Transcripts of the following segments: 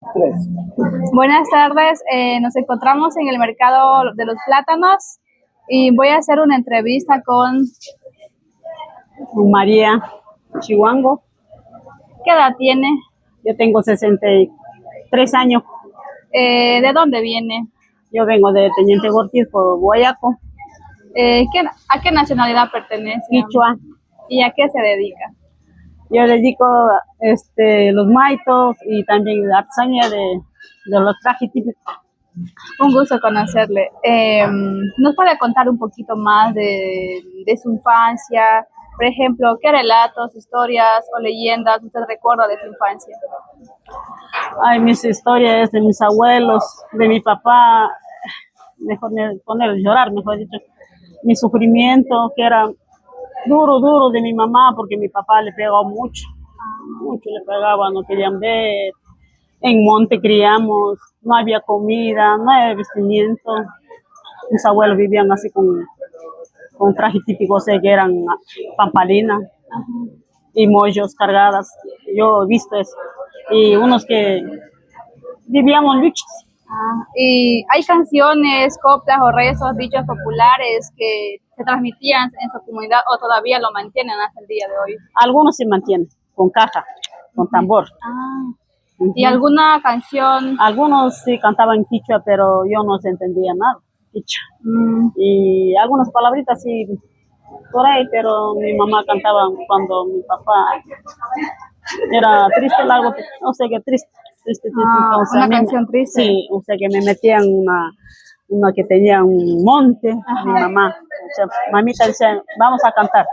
Tres. Buenas tardes, nos encontramos en el mercado de los plátanos y voy a hacer una entrevista con María Chihuango. ¿qué edad tiene? Yo tengo 63 años. ¿De dónde viene? Yo vengo de Teniente Ortiz por Guayaco, ¿A qué nacionalidad pertenece? Quichua. ¿Y a qué se dedica? Yo dedico los maitos y también la artesanía de los trajes típicos. Un gusto conocerle. ¿Nos puede contar un poquito más de su infancia? Por ejemplo, ¿qué relatos, historias o leyendas usted recuerda de su infancia? Ay, mis historias de mis abuelos, de mi papá, mejor me poner a llorar, mejor dicho. Mi sufrimiento, que era duro de mi mamá, porque mi papá le pegaba mucho le pegaba, no querían ver. En monte criamos, no había comida, no había vestimiento. Mis abuelos vivían así con traje típico, o sea, que eran pampalinas y mollos cargadas. Yo he visto eso. Y unos que vivíamos luchas. ¿Y hay canciones, coplas o rezos, dichos populares que se transmitían en su comunidad o todavía lo mantienen hasta el día de hoy? Algunos se mantienen con caja, con tambor. ¿Y alguna canción? Algunos sí cantaban quichua, pero yo no se entendía nada quichua. Y algunas palabritas sí por ahí, pero mi mamá cantaba cuando mi papá era triste, algo, no sé qué triste. O sea, una canción triste. Sí, o sea que me metían una que tenía un monte, mi mamá. O sea, mamita decía, vamos a cantar.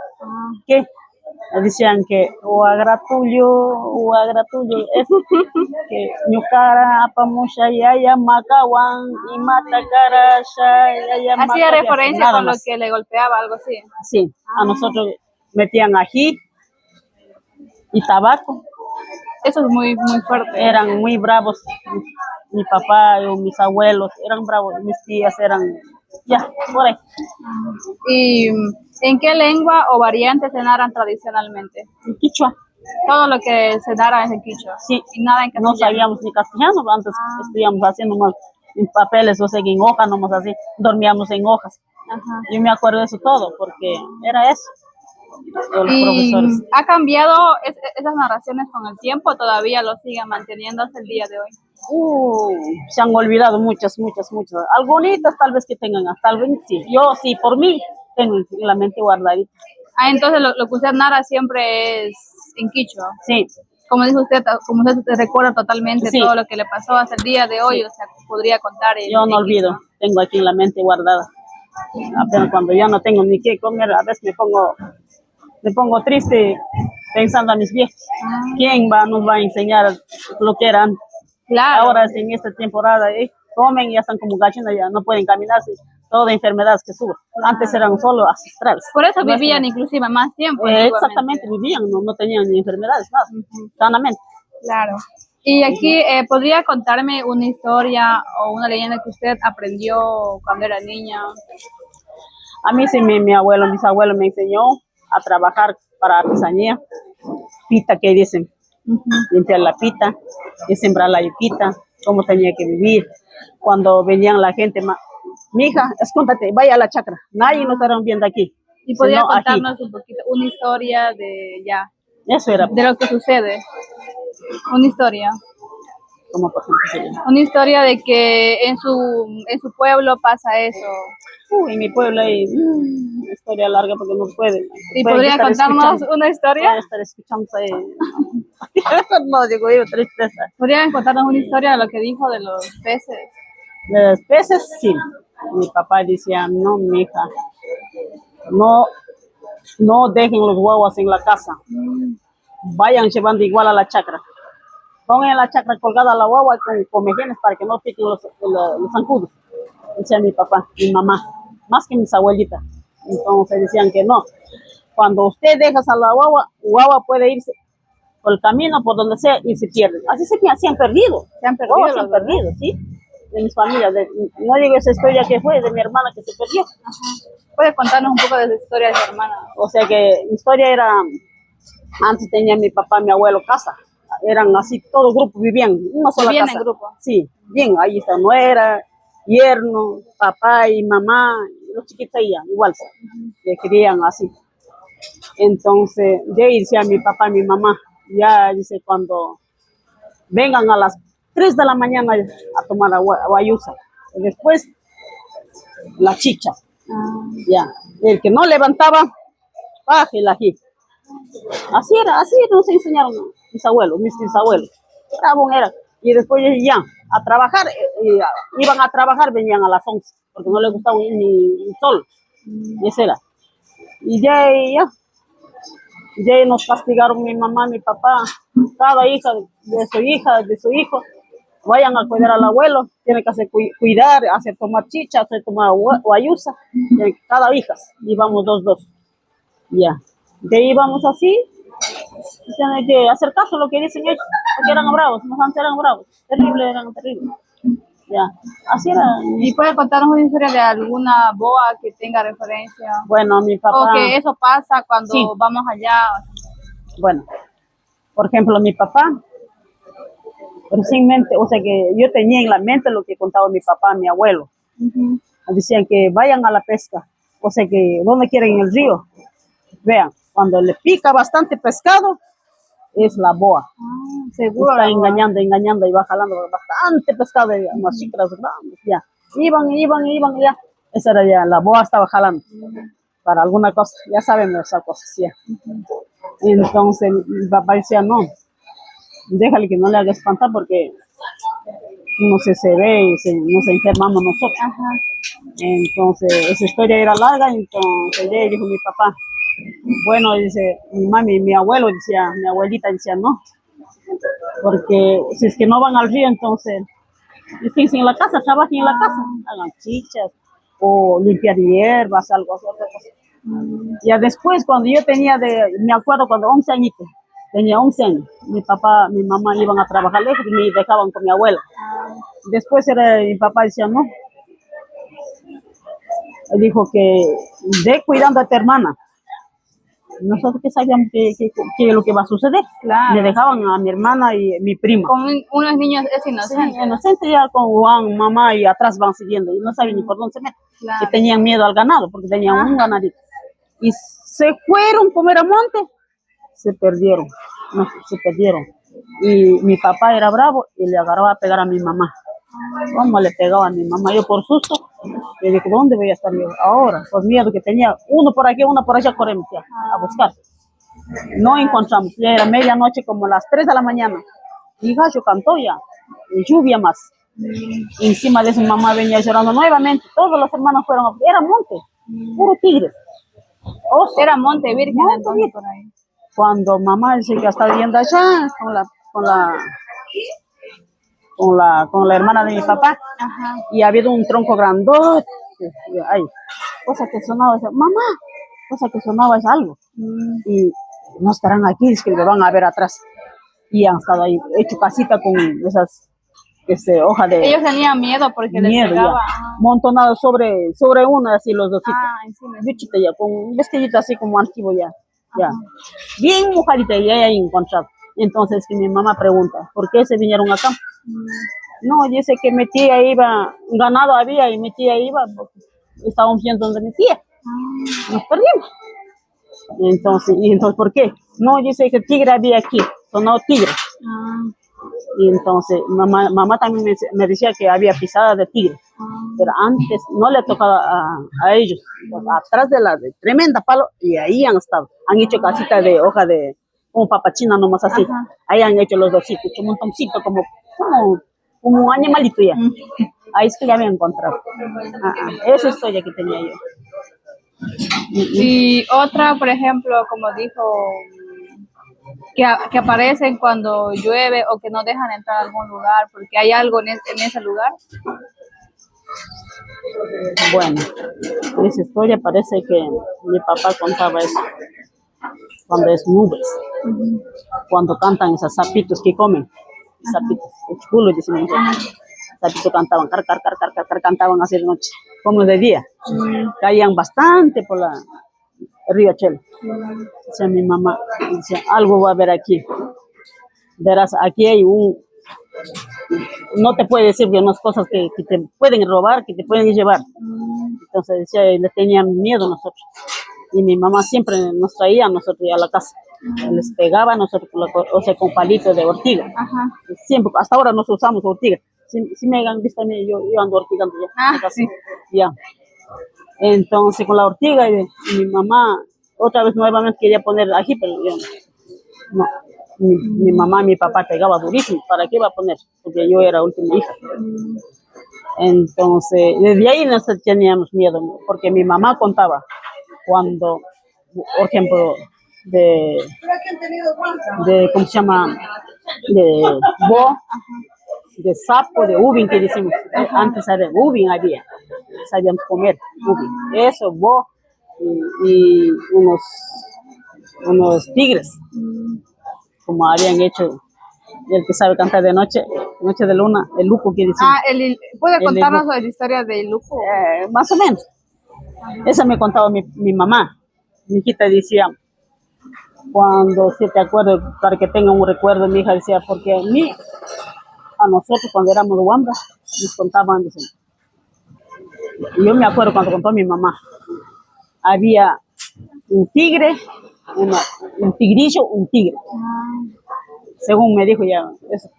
¿Qué? Decían que Uagratullo, es que Ñucara, Apamusha, Yaya, Macawan, y Matacara, Yaya, hacía referencia con lo que le golpeaba, algo así. Sí, a nosotros metían ají y tabaco. Eso es muy fuerte. Eran muy bravos. Mi papá y mis abuelos eran bravos. Mis tías eran, ya, por ahí. ¿Y en qué lengua o variante se narran tradicionalmente? En quichua. Todo lo que se narra es en quichua. Sí. Y nada en castellano. No sabíamos ni castellano, antes estudiamos haciendo más en papeles, o sea, en hojas, nomás así, dormíamos en hojas. Yo me acuerdo de eso todo, porque era eso. Los profesores. ¿Ha cambiado esas narraciones con el tiempo o todavía lo siguen manteniendo hasta el día de hoy? Se han olvidado muchas. Algunas tal vez que tengan, tal vez sí. Yo sí, por mí, tengo en la mente guardadita. Entonces lo que usted narra siempre es en quichua. Sí. Como dijo usted, como usted recuerda totalmente todo lo que le pasó hasta el día de hoy, o sea, podría contar. Yo no olvido, tengo aquí en la mente guardada. Apenas cuando ya no tengo ni qué comer, a veces me pongo triste pensando a mis viejos. ¿Quién nos va a enseñar lo que era antes? Claro. Ahora en esta temporada comen y ya están como gallinas, ya no pueden caminarse, todas enfermedades que suben. Antes eran solo ancestrales. Por eso vivían inclusive más tiempo. Exactamente, vivían, no tenían ni enfermedades, nada, sanamente. Claro. Y aquí, ¿podría contarme una historia o una leyenda que usted aprendió cuando era niña? A mí sí, mis abuelos me enseñó a trabajar para artesanía, pita que dicen, limpiar la pita y sembrar la yuquita, cómo tenía que vivir. Cuando venían la gente, mi hija, escóndate, vaya a la chacra, nadie nos estará viendo aquí. ¿Y podría contarnos un poquito, una historia de Eso era. De lo que sucede? Una historia. Como por ejemplo, una historia de que en su pueblo pasa eso. En mi pueblo hay una historia larga porque no puede. ¿Y podría contarnos una historia? Puede estar escuchando ahí. No, digo yo, tristeza. ¿Podrían contarnos una historia de lo que dijo de los peces? De los peces, sí. Mi papá decía, no, mi hija, no dejen los huevos en la casa. Vayan llevando igual a la chacra. Pongan la chacra colgada a la guagua con mejines para que no piquen los zancudos. Decía mi papá, mi mamá, más que mis abuelitas. Entonces decían que no. Cuando usted deja a la guagua puede irse por el camino, por donde sea, y se pierde. Así se han perdido. Se han perdido, ¿sí? De mis familias. No digo esa historia que fue de mi hermana que se perdió. ¿Puede contarnos un poco de esa historia de su hermana? O sea que mi historia era, antes tenía mi papá, mi abuelo casa. eran así, todo grupo vivían en una sola Vivían casa. en grupo. Sí, bien, ahí está nuera, yerno, papá y mamá, y los chiquitos ahí ya, igual, que querían así. Entonces, de ahí decía mi papá y mi mamá, ya dice, cuando vengan a las 3 de la mañana a tomar agua, guayusa. Y después, la chicha. Ya. El que no levantaba, baje la ají. Así nos enseñaron mis abuelos, mis bisabuelos. Bravo era. Y después ya, a trabajar, iban a trabajar, venían a las 11, porque no les gustaba ni el sol. Y eso era. Y ya nos castigaron mi mamá, mi papá, cada hija de su hijo, vayan a cuidar al abuelo, tienen que hacer cuidar, hacer tomar chicha, hacer tomar guayusa, cada hija, íbamos dos, ya. De ahí íbamos así, tienen que hacer caso a lo que dicen ellos, porque eran bravos, nos antes eran bravos, eran terribles. Ya, así era. ¿Y puede contarnos una historia de alguna boa que tenga referencia? Bueno, mi papá. O que eso pasa cuando sí. vamos allá. Bueno, por ejemplo, mi papá, recientemente, o sea que yo tenía en la mente lo que contaba mi papá, mi abuelo. Decían que vayan a la pesca, o sea que donde quieren en el río. Vean, cuando le pica bastante pescado, es la boa. Seguro. Está engañando y va jalando bastante pescado de unas chicas grandes, ya. Iban, ya. Esa era ya, la boa estaba jalando para alguna cosa, ya sabemos esa cosa, ya. Entonces mi papá decía, no, déjale que no le haga espantar porque no se ve y nos enfermamos nosotros. Entonces esa historia era larga, entonces ya dijo mi papá, bueno, dice, mi mami, mi abuelita decía, no, porque si es que no van al río, entonces estén en la casa, trabajen en la casa, hagan chichas o limpiar hierbas, algo así, otra cosa. Ya después, cuando yo me acuerdo cuando 11 añitos, tenía 11 años, mi papá, mi mamá iban a trabajar lejos y me dejaban con mi abuela. Después mi papá decía, no, dijo que ve cuidando a tu hermana. Nosotros que sabíamos que es lo que va a suceder. Claro. Le dejaban a mi hermana y mi prima. Con unos niños es inocente. Sí, inocente ya con Juan, mamá y atrás van siguiendo. Y no saben ni por dónde se meten. Claro. Que tenían miedo al ganado porque tenían un ganadito. Y se fueron a comer a monte. Se perdieron. No, se perdieron. Y mi papá era bravo y le agarraba a pegar a mi mamá. ¿Cómo le pegaba a mi mamá? Yo por susto, le dije, ¿dónde voy a estar yo ahora? Por miedo que tenía, uno por aquí, uno por allá, corremos ya, a buscar. No encontramos, ya era medianoche, como las 3 de la mañana. Y gallo cantó ya, y lluvia más. Y encima de su mamá venía llorando nuevamente, todos los hermanos fueron, era monte, puro tigre. Oso. Era monte virgen monte entonces virgen. Por ahí. Cuando mamá dice que está viviendo allá, con la hermana de mi papá, y ha habido un tronco grandote, ay, cosa que sonaba, mamá, cosa que sonaba es algo, y no estarán aquí, es que lo van a ver atrás, y han estado ahí, hecho casita con esas, hoja de... Ellos tenían miedo porque les pegaba. Montonado sobre uno, así los dositos, bichita ya, con un vestidito así como antiguo ya, bien mojadita, y ahí encontrado. Entonces que mi mamá pregunta, ¿por qué se vinieron acá? No, dice que mi tía iba, ganado había y mi tía iba, porque estábamos yendo donde mi tía. Nos perdimos. Entonces, ¿por qué? No, dice que tigre había aquí, sonó tigre. Y entonces mamá también me decía que había pisada de tigre, pero antes no le tocaba a ellos, atrás de la tremenda palo, y ahí han estado, han hecho casita de hoja de, como papachina nomás así, ahí han hecho los dositos, hecho un montoncito como un animalito ya, ahí es que ya había encontrado, esa historia que tenía yo. Y otra, por ejemplo, como dijo, que aparecen cuando llueve o que no dejan entrar a algún lugar porque hay algo en ese lugar. Bueno, esa historia parece que mi papá contaba eso cuando es nubes, cuando cantan esos sapitos que comen, sapitos, chulo decimos nosotros. Sapitos cantaban, cantaban así de noche, como de día, caían bastante por el río Chelo. Decía mi mamá, decía, algo va a haber aquí. Verás, aquí hay no te puede decir que unas cosas que te pueden robar, que te pueden llevar. Entonces decía, le tenían miedo a nosotros. Y mi mamá siempre nos traía a nosotros a la casa. Les pegaba a nosotros, o sea, con palitos de ortiga. Ajá. Siempre, hasta ahora nos usamos ortiga. Si me han visto a mí, yo ando ortigando ya. Sí. Ya. Entonces con la ortiga y mi mamá otra vez nuevamente quería poner ají, pero yo no. Mi mamá y mi papá pegaba durísimo. ¿Para qué iba a poner? Porque yo era última hija. Entonces, desde ahí nos teníamos miedo, ¿no? Porque mi mamá contaba cuando, por ejemplo, ¿cómo se llama? De bo, de sapo, de ubin que decimos. Antes era ubin había, sabíamos comer ubin. Eso, bo y unos tigres, como habían hecho. El que sabe cantar de noche de luna, el luco que decimos. ¿Puede contarnos la historia del luco? Más o menos. Esa me contaba mi mamá. Mi hijita decía, cuando si te acuerdas, para que tenga un recuerdo, mi hija decía, porque a nosotros cuando éramos guambras, nos contaban, dicen. Y yo me acuerdo cuando contó mi mamá, había un tigre, un tigrillo, un tigre. Según me dijo ya, eso.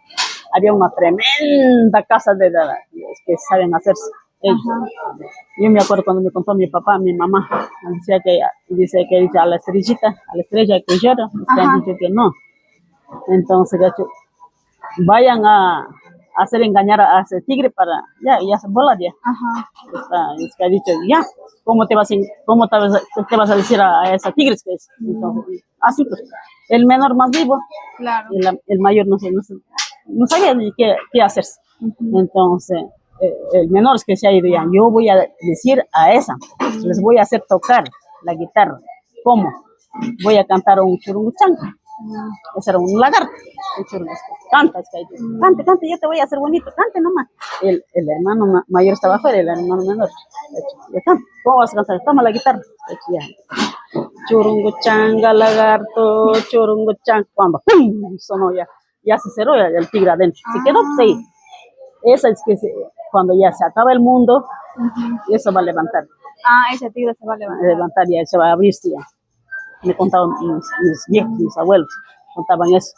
Había una tremenda casa que saben hacerse ellos. Yo me acuerdo cuando me contó mi papá, mi mamá, decía que a la estrella que llora, me han dicho que no. Entonces, vayan a hacer engañar a ese tigre para, ya se vola ya. Es que ha dicho, ya, ¿cómo te vas a decir a esa tigre? Entonces, así pues, el menor más vivo, claro. El mayor no sabía ni qué hacerse. Entonces, el menor es que se ha ido ya, yo voy a decir a esa, les voy a hacer tocar la guitarra. ¿Cómo? Voy a cantar un churunguchán. Ese era un lagarto. Canta, cante, yo te voy a hacer bonito, cante nomás. El hermano mayor estaba afuera, el hermano menor. Ya canta. ¿Cómo vas a cantar? Toma la guitarra. Churunguchanga, lagarto, churunguchang. Cuando ¡pum! Sonó ya se cerró el tigre adentro. Se quedó pues ahí. Esa es que cuando ya se acaba el mundo, eso va a levantar. Ese tigre se va a levantar. Levantar ya, se va a abrirse ya. Me contaban mis viejos, mis abuelos, contaban eso.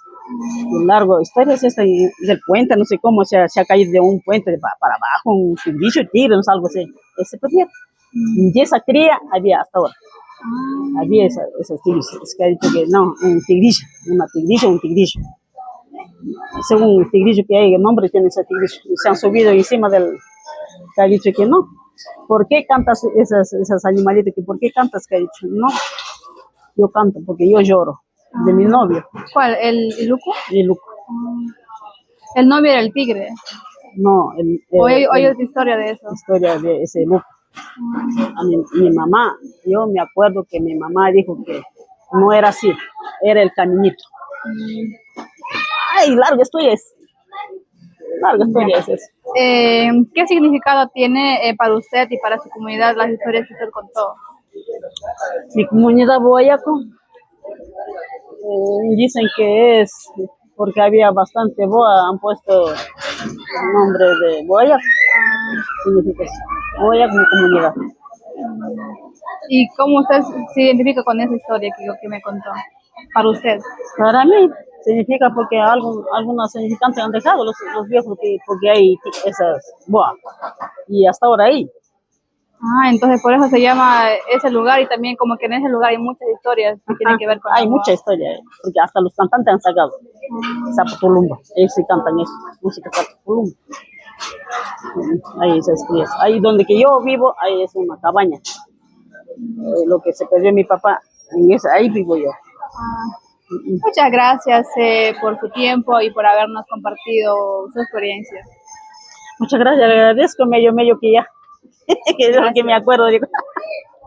Y largo, historia es esta del puente, no sé cómo se ha caído de un puente para abajo, un tigrillo, no sé, algo así. Ese perdió. Y esa cría había hasta ahora. Había esos tigrillos. Es que ha dicho que no, un tigrillo, un tigrillo. Según el tigrillo que hay, el nombre tiene ese tigrillo. Y se han subido encima del que ha dicho que no. ¿Por qué cantas esas animalitos? ¿Por qué cantas? Que ha dicho, no. Yo canto porque yo lloro de mi novio. ¿Cuál? ¿El luco? El luco. El novio era el tigre. No, Hoy es la historia de eso. Historia de ese luco. A mi mamá, yo me acuerdo que mi mamá dijo que no era así, era el caminito. Ay, larga historia es. ¿Qué significado tiene para usted y para su comunidad las historias que usted contó? Mi comunidad boyaco dicen que es porque había bastante boa, han puesto el nombre de boyaco. Significa eso. Boyaco, mi comunidad. ¿Y cómo usted se identifica con esa historia que me contó? Para usted. Para mí significa porque algunos significantes han dejado los viejos porque hay esas boas y hasta ahora hay. Entonces por eso se llama ese lugar y también como que en ese lugar hay muchas historias que tienen que ver con hay mucha historia, porque hasta los cantantes han sacado Zapotulumba, ellos sí cantan eso, música Zapotulumba. Ahí se escribe. Ahí donde que yo vivo, ahí es una cabaña. Lo que se perdió mi papá, ahí vivo yo. Muchas gracias por su tiempo y por habernos compartido su experiencia. Muchas gracias, le agradezco medio que ya. Que es lo que me acuerdo, digo.